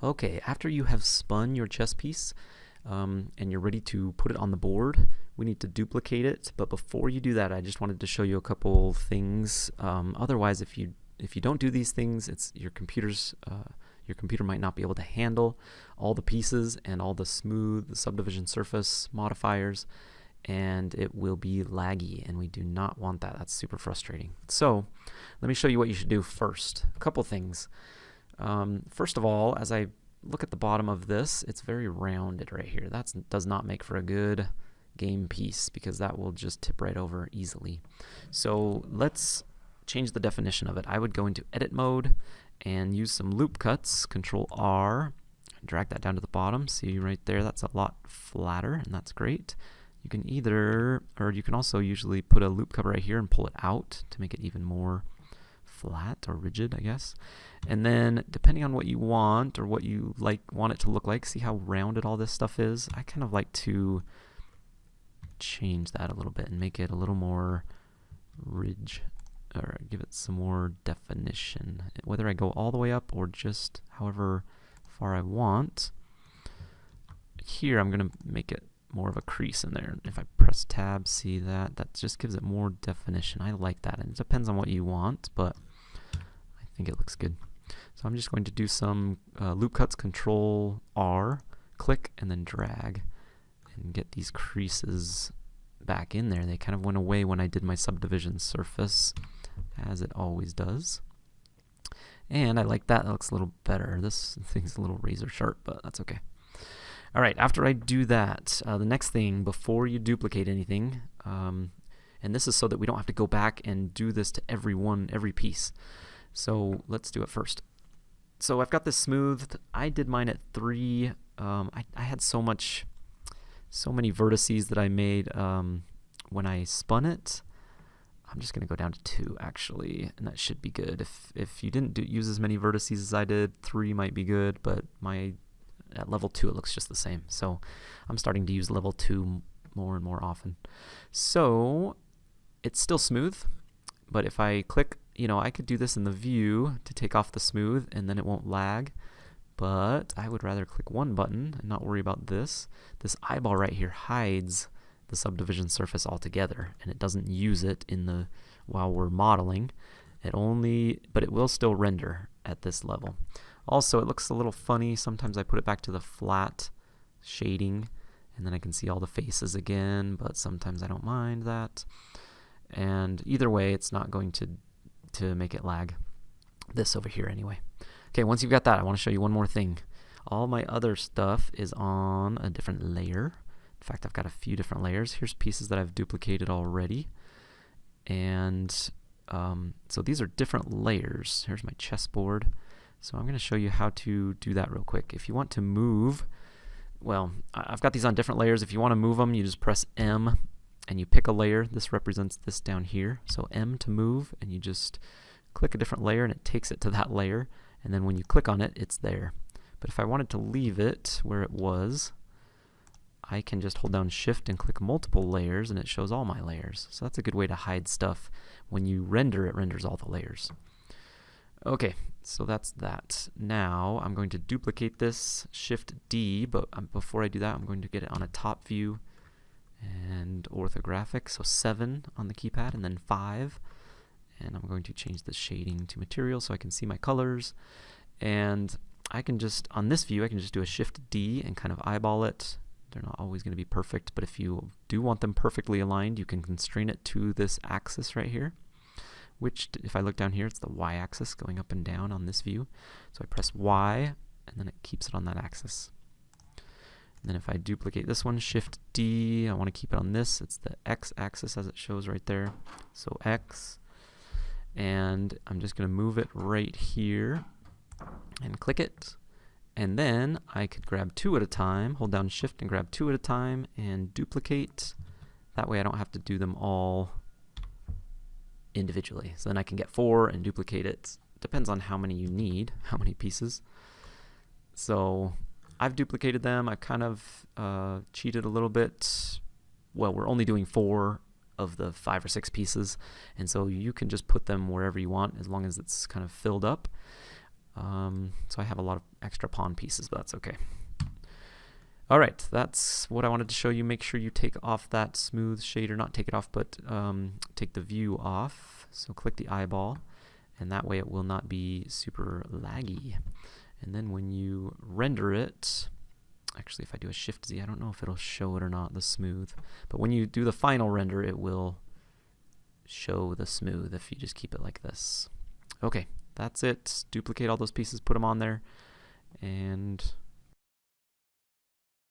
Okay, after you have spun your chess piece and you're ready to put it on the board, we need to duplicate it. But before you do that, I just wanted to show you a couple things. Otherwise, if you don't do these things, your computer might not be able to handle all the pieces and all the smooth subdivision surface modifiers, and it will be laggy, and we do not want that. That's super frustrating. So let me show you what you should do first. A couple things. First of all, as I look at the bottom of this, it's very rounded right here. That does not make for a good game piece because that will just tip right over easily. So let's change the definition of it. I would go into edit mode and use some loop cuts, Control R, drag that down to the bottom. See right there, that's a lot flatter, and that's great. You can you can also usually put a loop cut right here and pull it out to make it even more flat or rigid, I guess. And then depending on what you want or what you want it to look like, see how rounded all this stuff is? I kind of like to change that a little bit and make it a little more ridge, or give it some more definition. Whether I go all the way up or just however far I want. Here I'm going to make it more of a crease in there. If I press tab, see that just gives it more definition. I like that, and it depends on what you want, but I think it looks good. So I'm just going to do some loop cuts, Control R, click, and then drag, and get these creases back in there. They kind of went away when I did my subdivision surface, as it always does. And I like that. That looks a little better. This thing's a little razor sharp, but that's okay. All right, after I do that, the next thing, before you duplicate anything, and this is so that we don't have to go back and do this to every piece. So let's do it first. So I've got this smoothed. I did mine at 3. I had so many vertices that I made when I spun it. I'm just going to go down to 2 actually, and that should be good. If you didn't use as many vertices as I did, 3 might be good, but at level 2 it looks just the same. So I'm starting to use level 2 more and more often. So it's still smooth, but if I click, I could do this in the view to take off the smooth and then it won't lag. But I would rather click one button and not worry about this. This eyeball right here hides the subdivision surface altogether, and it doesn't use it while we're modeling. But it will still render at this level. Also, it looks a little funny. Sometimes I put it back to the flat shading, and then I can see all the faces again, but sometimes I don't mind that. And either way, it's not going to make it lag. This over here anyway. Okay, once you've got that, I want to show you one more thing. All my other stuff is on a different layer. In fact, I've got a few different layers. Here's pieces that I've duplicated already. And so these are different layers. Here's my chessboard. So I'm going to show you how to do that real quick. If you want to move, well, I've got these on different layers. If you want to move them, you just press M and you pick a layer. This represents this down here. So M to move, and you just click a different layer and it takes it to that layer. And then when you click on it, it's there. But if I wanted to leave it where it was, I can just hold down Shift and click multiple layers, and it shows all my layers. So that's a good way to hide stuff. When you render, it renders all the layers. Okay, so that's that. Now I'm going to duplicate this, Shift D, but before I do that, I'm going to get it on a top view and orthographic. So 7 on the keypad, and then 5. And I'm going to change the shading to material so I can see my colors. And I can just, on this view, I can just do a Shift D and kind of eyeball it. They're not always going to be perfect, but if you do want them perfectly aligned, you can constrain it to this axis right here, which, if I look down here, it's the y-axis going up and down on this view. So I press Y, and then it keeps it on that axis. And then if I duplicate this one, Shift D, I want to keep it on this. It's the x-axis as it shows right there. So X. And I'm just going to move it right here and click it. And then I could grab 2 at a time, hold down Shift and grab 2 at a time and duplicate. That way I don't have to do them all individually. So then I can get 4 and duplicate it. Depends on how many you need, how many pieces. So I've duplicated them. I've kind of cheated a little bit. Well, we're only doing 4 of the 5 or 6 pieces, and so you can just put them wherever you want as long as it's kind of filled up. So I have a lot of extra pawn pieces, but that's okay. All right, that's what I wanted to show you. Make sure you take off that smooth shader, not take it off, but take the view off. So click the eyeball, and that way it will not be super laggy. And then when you render it, actually if I do a Shift Z, I don't know if it'll show it or not, the smooth. But when you do the final render, it will show the smooth if you just keep it like this. Okay, that's it. Duplicate all those pieces, put them on there, and